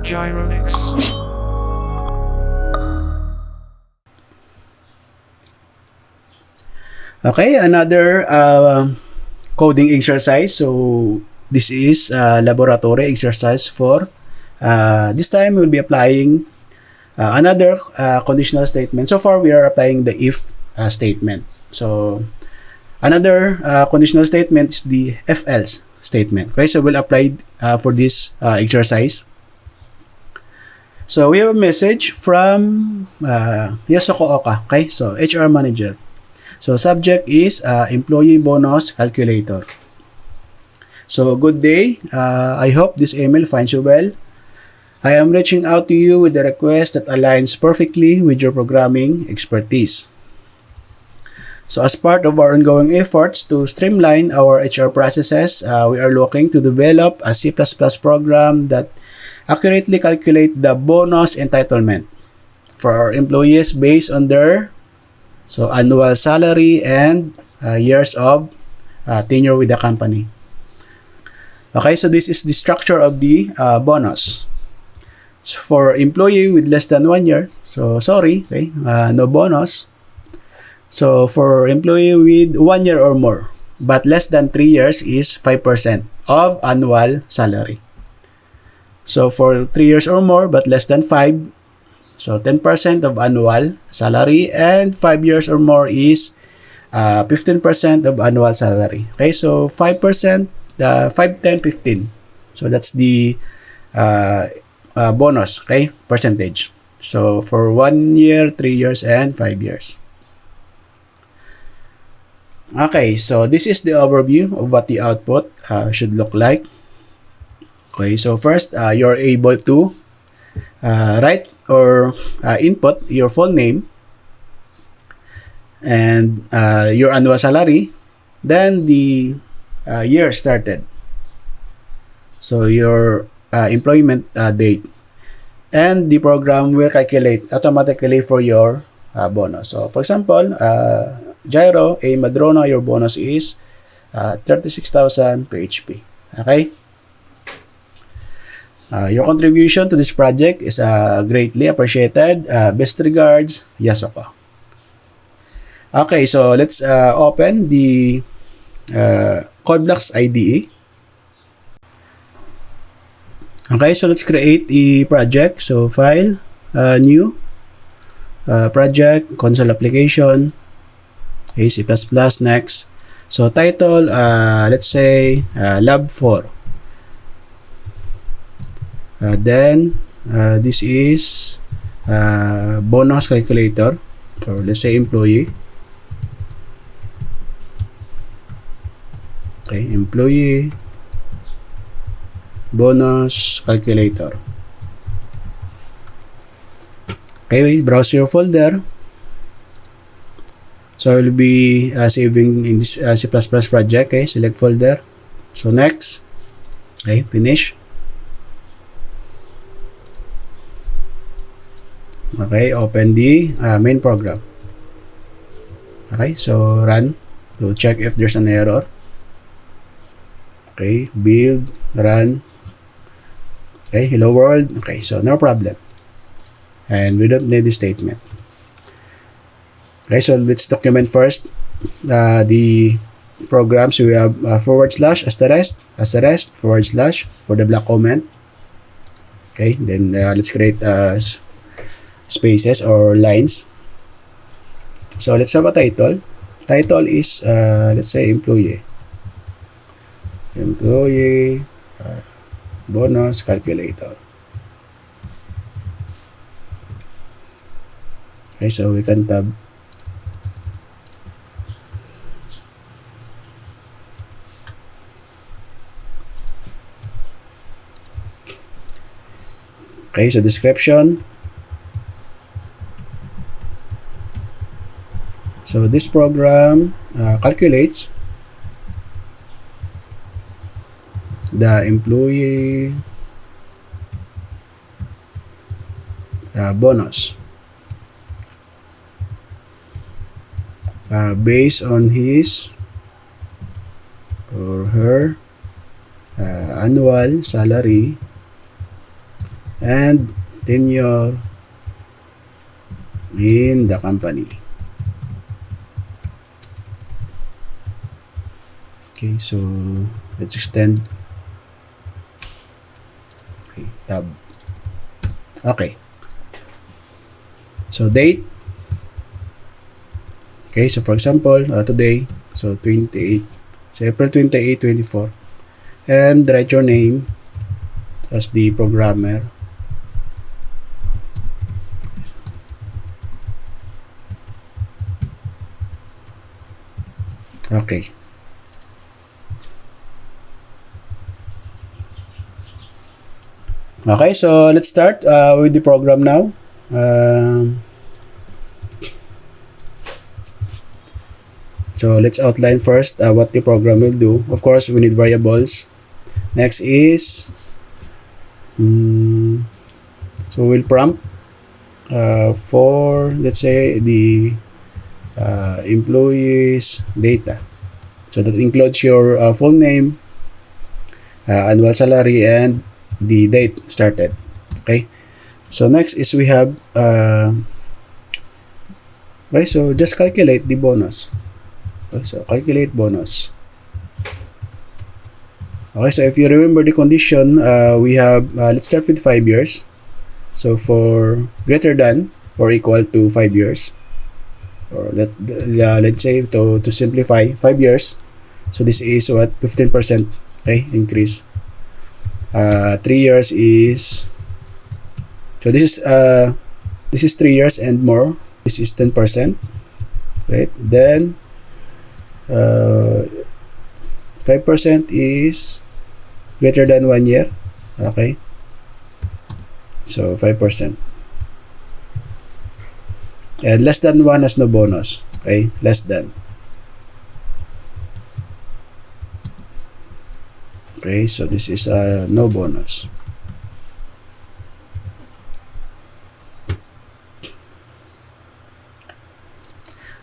Gyronix. Okay, another coding exercise. So this is laboratory exercise for this time we'll be applying another conditional statement. So far we are applying the if statement. So another conditional statement is the if else statement. Okay, so we'll apply for this exercise. So we have a message from Yasuko Oka. Okay, so HR manager. So subject is employee bonus calculator. So good day. I hope this email finds you well. I am reaching out to you with a request that aligns perfectly with your programming expertise. So as part of our ongoing efforts to streamline our HR processes, we are looking to develop a C++ program that accurately calculate the bonus entitlement for our employees based on their annual salary and years of tenure with the company. Okay, so this is the structure of the bonus. So for employee with less than 1 year, so sorry, okay, no bonus. So for employee with 1 year or more, but less than 3 years is 5% of annual salary. So for 3 years or more, but less than 5, so 10% of annual salary, and 5 years or more is 15% of annual salary. Okay, so 5%, 5, 10, 15. So that's the bonus, okay, percentage. So for 1 year, 3 years, and 5 years. Okay, so this is the overview of what the output should look like. Okay, so first, you're able to write or input your full name and your annual salary, then the year started, so your employment date, and the program will calculate automatically for your bonus. So for example, Gyro A Madrona, your bonus is 36,000 PHP. Okay. Your contribution to this project is greatly appreciated. Best regards, Yasuko. Okay, so let's open the CodeBlocks IDE. Okay, so let's create a project. So file, new, project, console application, okay, C++, next. So title, let's say lab 4. Then this is bonus calculator, or let's say employee. Okay, employee bonus calculator. Okay, browse your folder. So I will be saving in this C++ project. Okay, select folder. So next, okay, finish. Okay, open the main program. Okay, so run to check if there's an error. Okay, build, run. Okay, hello world. Okay, so no problem. And we don't need the statement. Okay, so let's document first the program. So we have / asterisk, / for the block comment. Okay, then let's create spaces or lines. So let's have a title. Title is let's say employee bonus calculator. Okay, so we can tab. Okay, so description. So this program calculates the employee bonus based on his or her annual salary and tenure in the company. Okay, so let's extend. Okay, tab. Okay. So date. Okay, so for example, today, so 28, so April 28, 24. And write your name as the programmer. Okay. Okay, so let's start with the program now. So let's outline first what the program will do. Of course, we need variables. Next is, so we'll prompt for, let's say, the employees data. So that includes your full name, annual salary, and the date started. Okay. So next is we have, okay, so just calculate the bonus. Okay, so calculate bonus. Okay, so if you remember the condition, we have, let's start with 5 years. So for greater than or equal to 5 years, or let's say to simplify 5 years. So this is what, 15%, okay, increase. 3 years is, so this is 3 years and more. This is 10%, right? Then 5% is greater than 1 year. Okay, so 5%. And less than 1 has no bonus. Okay, less than. Okay, so this is no bonus.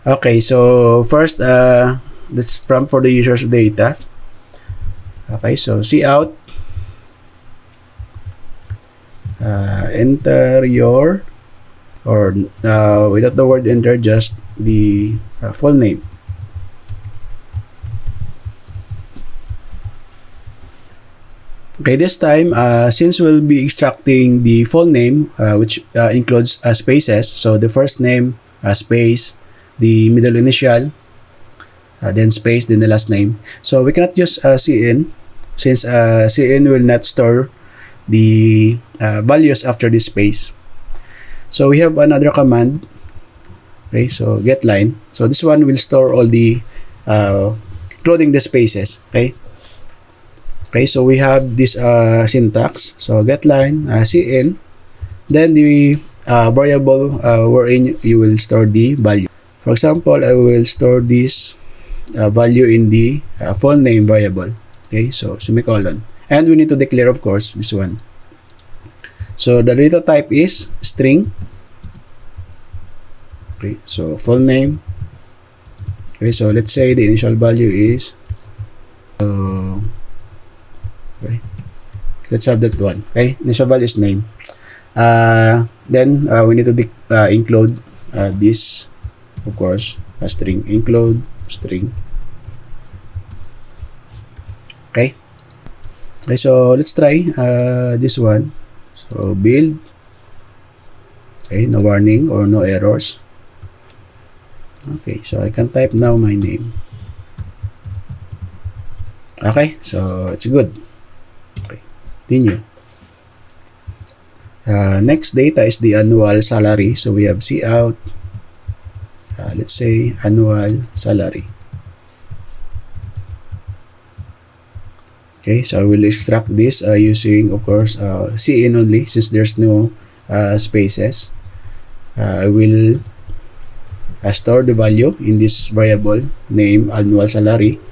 Okay, so first, let's prompt for the user's data. Okay, so cout, enter your, or without the word enter, just the full name. Okay, this time, since we'll be extracting the full name, which includes spaces, so the first name, space, the middle initial, then space, then the last name. So we cannot use cin, since cin will not store the values after this space. So we have another command. Okay, so getLine. So this one will store all the including the spaces. Okay. Okay, so we have this syntax. So getLine, cin, then the variable wherein you will store the value. For example, I will store this value in the full name variable. Okay, so semicolon. And we need to declare, of course, this one. So the data type is string. Okay, so full name. Okay, so let's say the initial value is, okay, let's have that one. Okay, initial value is name. Then we need to include this, of course, a string. Include string. Okay. Okay, so let's try this one. So build. Okay, no warning or no errors. Okay, so I can type now my name. Okay, so it's good. Okay, continue. Next data is the annual salary. So we have cout, let's say annual salary. Okay, so I will extract this using, of course, cin only, since there's no spaces. I will store the value in this variable name annual salary.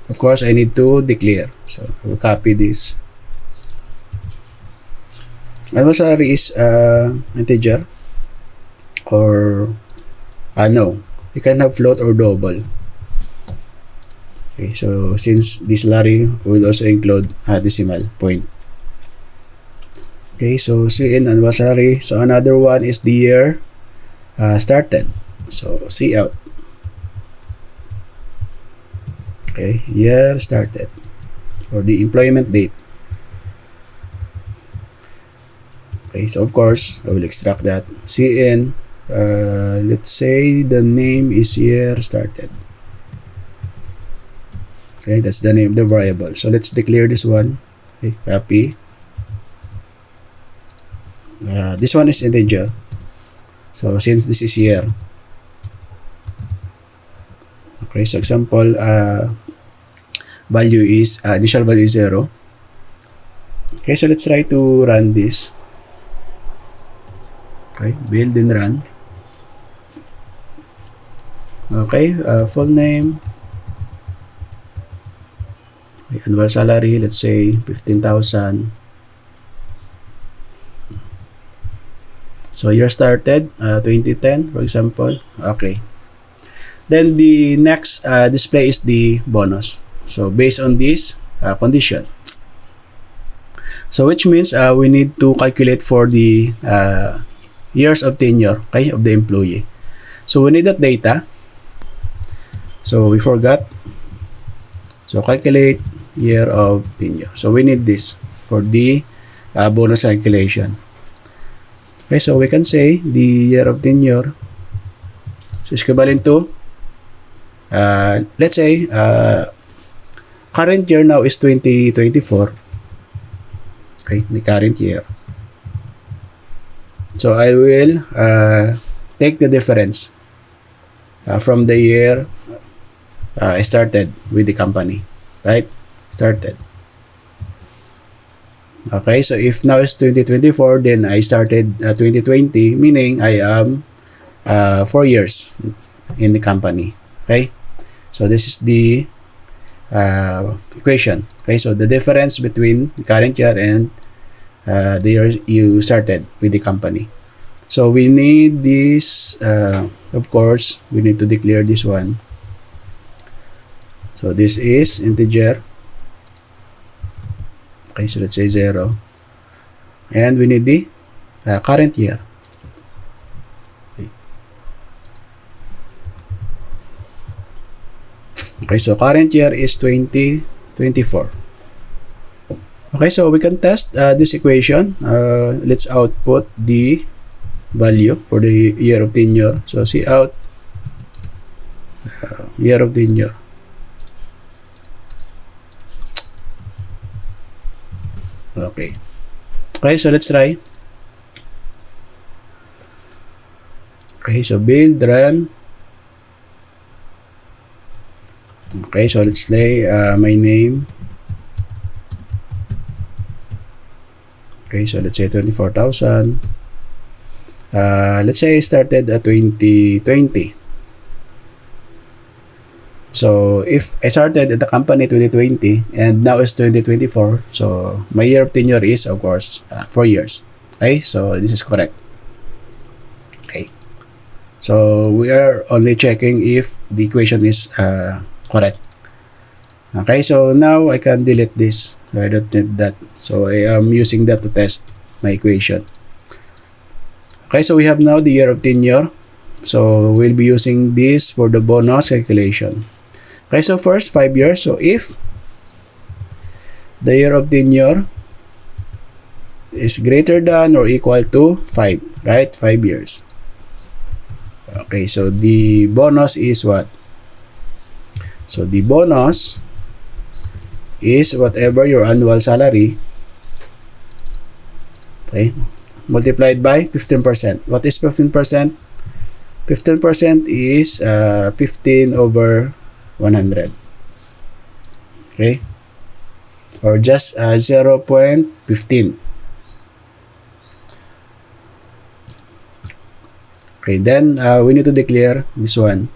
Of course, I need to declare. So I will copy this. Annual salary is integer, or no, you can have float or double. Okay, so since this salary will also include decimal point. Okay, so see in annual salary. So another one is the year started. So see out. Okay, year started or the employment date. Okay, so of course I will extract that. See in let's say the name is year started. Okay, that's the name of the variable. So let's declare this one. Okay, copy. This one is integer. So since this is year. Okay, so example, value is, initial value is 0. Okay, so let's try to run this. Okay, build and run. Okay, full name. Okay, annual salary, let's say 15,000. So year started, 2010, for example. Okay. Then the next display is the bonus. So based on this condition. So which means we need to calculate for the years of tenure, okay, of the employee. So we need that data. So we forgot. So calculate year of tenure. So we need this for the bonus calculation. Okay, so we can say the year of tenure is equivalent to let's say current year now is 2024. Okay, the current year. So I will take the difference from the year I started with the company, right? Started. Okay, so if now is 2024, then I started 2020, meaning I am 4 years in the company. Okay, so this is the equation. Okay, so the difference between the current year and the year you started with the company. So we need this, of course, we need to declare this one. So this is integer. Okay, so let's say 0. And we need the current year. Okay. Okay, so current year is 2024. Okay, so we can test this equation. Let's output the value for the year of tenure. So see out year of tenure. Okay. Okay, so let's try. Okay, so build, run. Okay, so let's say my name. Okay, so let's say 24,000. Let's say I started at 2020. So if I started at the company 2020 and now it's 2024, so my year of tenure is of course 4 years. Okay, so this is correct. Okay, so we are only checking if the equation is correct. Okay, so now I can delete this. I don't need that. So I am using that to test my equation. Okay, so we have now the year of tenure. So we'll be using this for the bonus calculation. Okay, so first 5 years. So if the year of tenure is greater than or equal to 5, right? 5 years. Okay, so the bonus is what? So the bonus is whatever your annual salary, okay, multiplied by 15%. What is 15%? 15% is 15 over 100. Okay, or just 0.15. Okay, then we need to declare this one,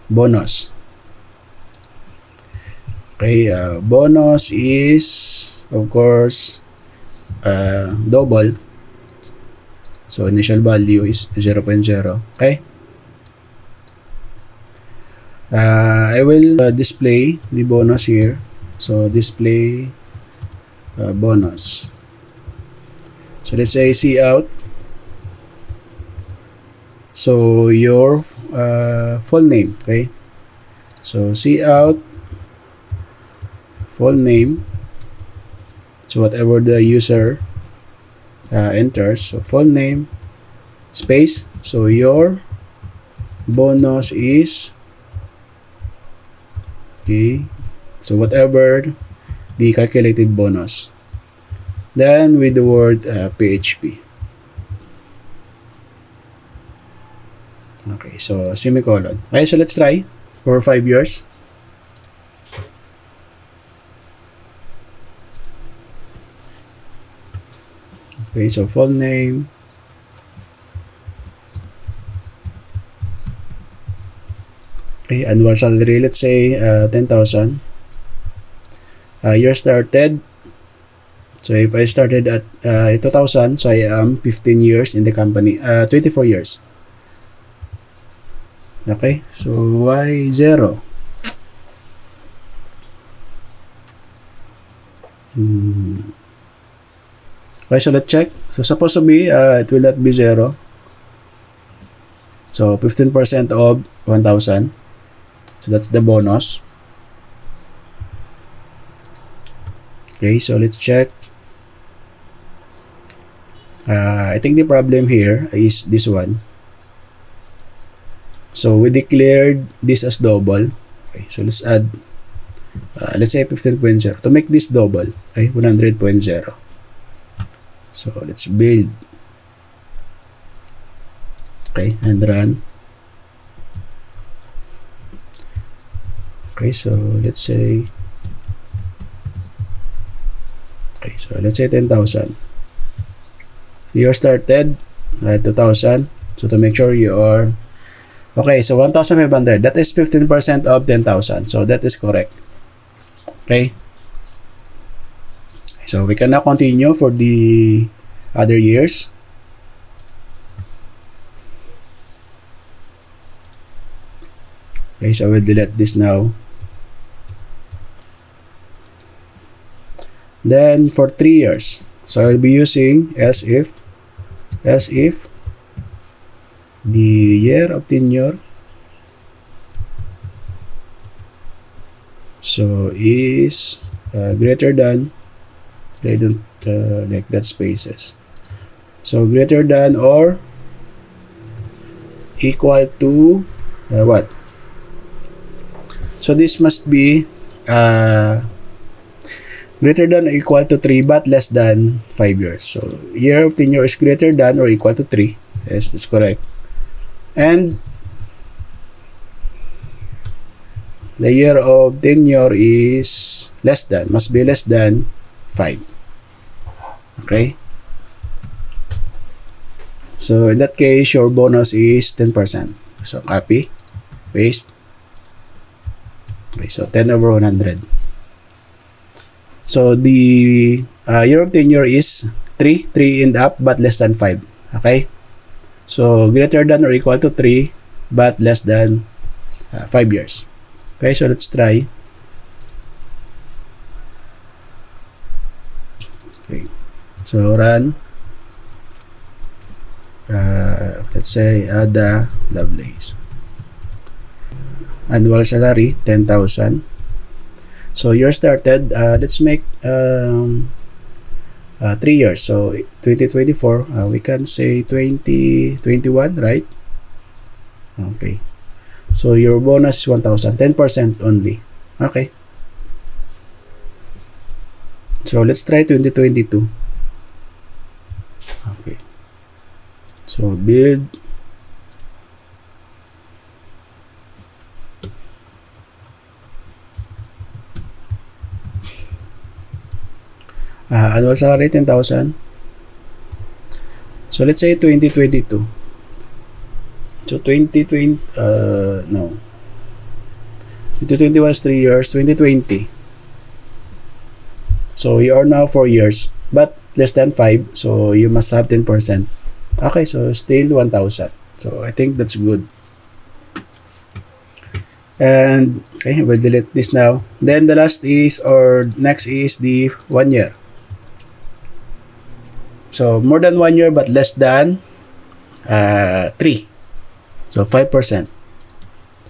bonus. Okay, bonus is of course double. So initial value is 0.0. Okay, I will display the bonus here. So display bonus. So let's say see out. So your full name, okay? So see out full name. So whatever the user enters, so full name space. So your bonus is, okay, so whatever the calculated bonus. Then with the word PHP. Okay, so semicolon. Okay, so let's try for 5 years. Okay, so full name. Okay, annual salary, let's say 10,000. Year started. So if I started at 2000, so I am 15 years in the company, 24 years. Okay, so Y0. Okay, so let's check. So supposed to be, it will not be 0. So 15% of 1,000. So that's the bonus. Okay, so let's check. I think the problem here is this one. So we declared this as double. Okay, so let's add, let's say 15.0 to make this double. Okay, 100.0. So let's build. Okay, and run. Okay, so let's say, okay, so let's say 10,000. You started at 2,000. So to make sure you are, okay, so 1,500. That is 15% of 10,000. So that is correct. Okay. So we can now continue for the other years. Okay, so we'll delete this now. Then for 3 years. So I'll be using as if the year of tenure so is greater than, I don't like that spaces, so greater than or equal to what? So this must be greater than or equal to 3 but less than 5 years. So year of tenure is greater than or equal to 3. Yes, that's correct. And the year of tenure is less than, must be less than 5. Okay? So in that case, your bonus is 10%. So copy, paste. Okay, so 10 over 100. So the year of tenure is 3 and up but less than 5. Okay? So greater than or equal to 3 but less than 5 years. Okay, so let's try. Okay, so run. Let's say Ada Lovelace. Annual salary 10,000. So year started, let's make 3 years. So 2024, we can say 2021, right? Okay. So your bonus is 1,000, 10% only. Okay. So let's try 2022. Okay. So build. Annual salary 10,000. So let's say 2022. So 2020, no. 2021 is 3 years, 2020. So you are now 4 years, but less than 5, so you must have 10%. Okay, so still 1,000. So I think that's good. And okay, we'll delete this now. Then the last is, or next is the 1 year. So more than 1 year but less than 3. So 5%.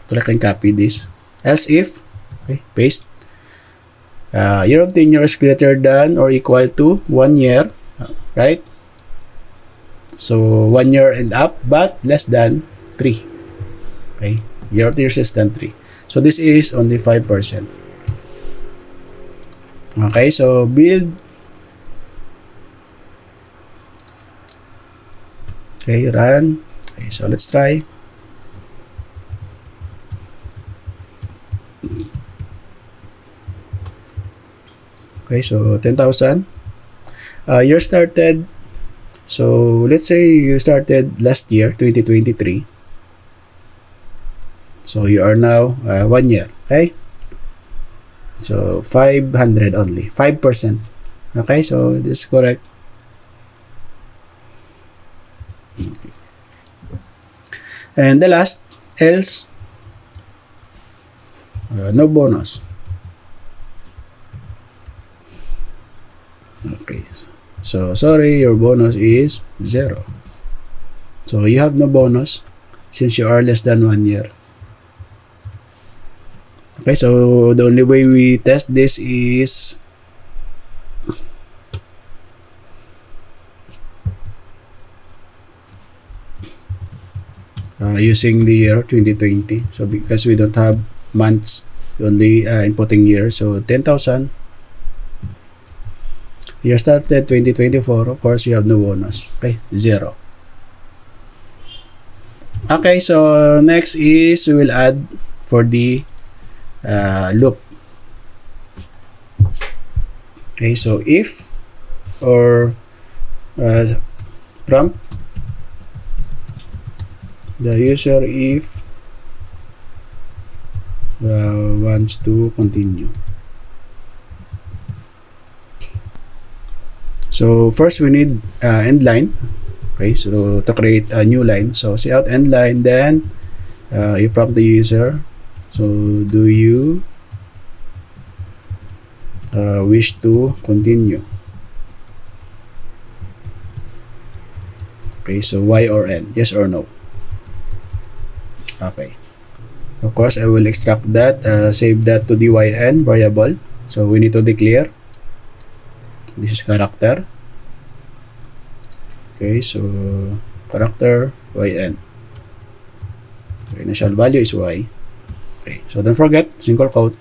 So I can copy this. Else if, okay, paste. Year of tenure is greater than or equal to 1 year, right? So 1 year and up, but less than 3. Okay, year of tenure is less than 3. So this is only 5%. Okay, so build. Okay, run. Okay, so let's try. Okay, so 10,000. Year started. So let's say you started last year, 2023. So you are now 1 year. Okay. So 500 only, 5%. Okay, so this is correct. And the last, else, no bonus. Okay, so sorry, your bonus is 0. So you have no bonus since you are less than 1 year. Okay, so the only way we test this is using the year 2020. So because we don't have months, only inputting year. So 10,000. Year started 2024. Of course, you have no bonus. Okay, 0. Okay, so next is we will add for the loop. Okay, so if or prompt the user if wants to continue. So first we need end line. Okay, so to create a new line, so say out end line, then you prompt the user. So do you wish to continue? Okay, so Y or N, yes or no. Okay, of course I will extract that, save that to the YN variable. So we need to declare this is character. Okay, so character YN. Okay, initial value is Y. Okay, so don't forget single quote.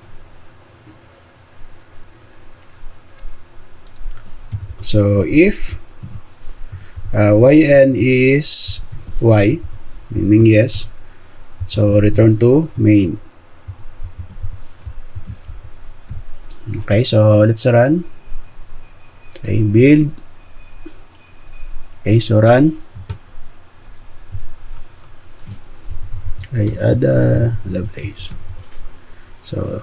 So if YN is Y, meaning yes, so return to main. Okay, so let's run. Okay, build. Okay, so run. Okay, add a Lovelace. So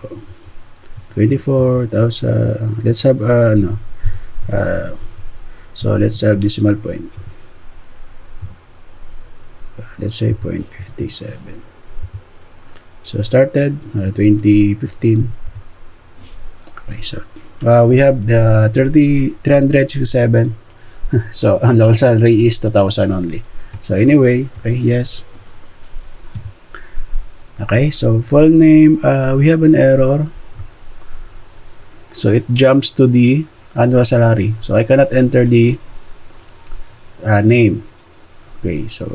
24,000. Let's have so let's have decimal point. Let's say 0.57. So started 2015. Okay, so we have the 367. So ang local salary is 2,000 only. So anyway, okay, yes. Okay, so full name, we have an error. So it jumps to the annual salary. So I cannot enter the name. Okay, so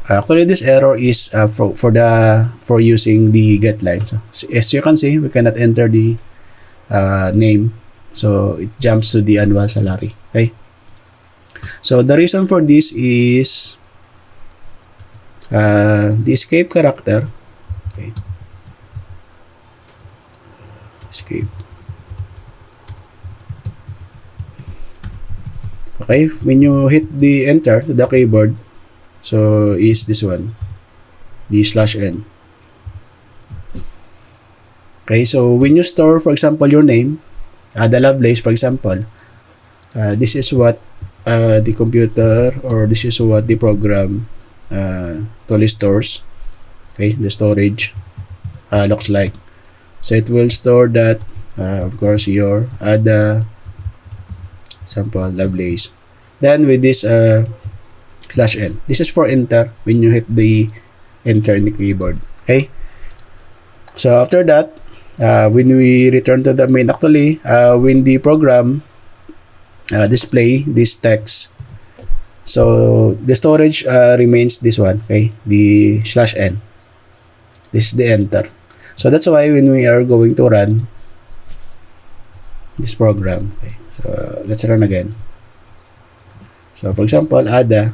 actually this error is for using the get line. So as you can see, we cannot enter the name. So it jumps to the annual salary. Okay. So the reason for this is the escape character. Okay. Escape. Okay, when you hit the enter to the keyboard, so is this one, the /n. Okay, so when you store, for example, your name, the Lovelace, for example, this is what the computer, or this is what the program totally stores. Okay, the storage looks like. So it will store that, of course, your Example, Lovelace. Then with this slash n. This is for enter when you hit the enter in the keyboard. Okay? So after that, when we return to the main, actually, when the program display this text, so the storage remains this one, okay? The slash n. This is the enter. So that's why when we are going to run this program, okay? So let's run again. So for example, Ada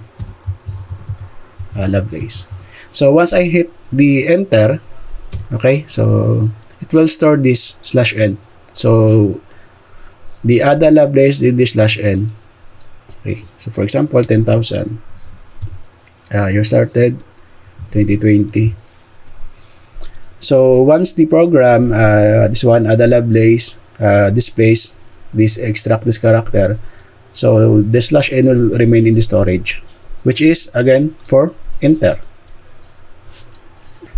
Lovelace. So once I hit the enter, okay, so it will store this slash n. So the Ada Lovelace did this slash n. Okay, so for example, 10,000. You started 2020. So once the program, this one, Ada Lovelace, displays this extract this character, so the slash n will remain in the storage, which is again for enter.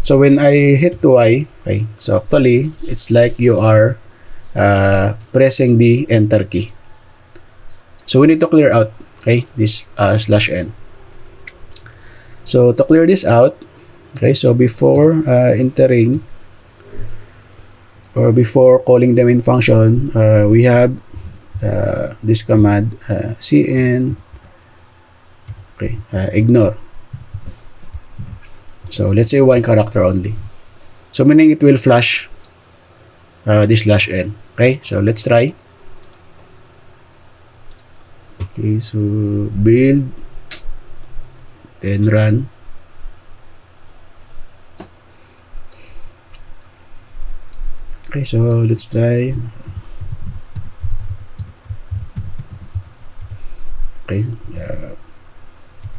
So when I hit Y, okay, so actually it's like you are pressing the enter key. So we need to clear out, okay, this slash n. So to clear this out, okay, so before entering or before calling the main function, we have this command cn, okay, ignore. So let's say one character only. So meaning it will flash this slash n. Okay, so let's try. Okay, so build, then run. Okay, so let's try. Okay,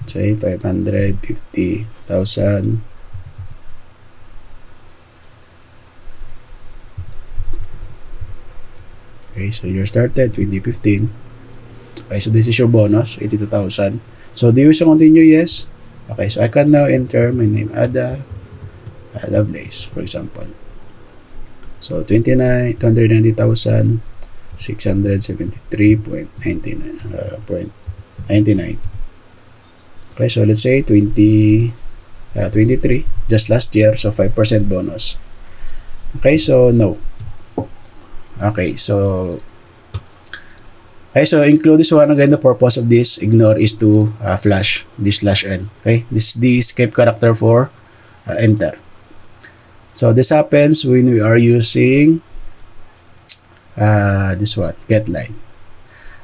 say 550,000. Okay, so you started 2015. Okay, so this is your bonus, 82,000. So do you wish to continue? Yes. Okay, so I can now enter my name, Ada Lovelace, for example. So 299,673.99. Okay, so let's say 23, just last year, so 5% bonus. Okay, so no. Okay, so include this one again. The purpose of this ignore is to flash this slash n. Okay, this is the escape character for enter. So this happens when we are using this one, get line.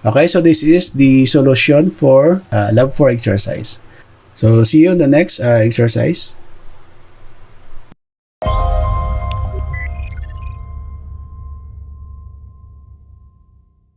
Okay, so this is the solution for Lab 4 exercise. So see you in the next exercise.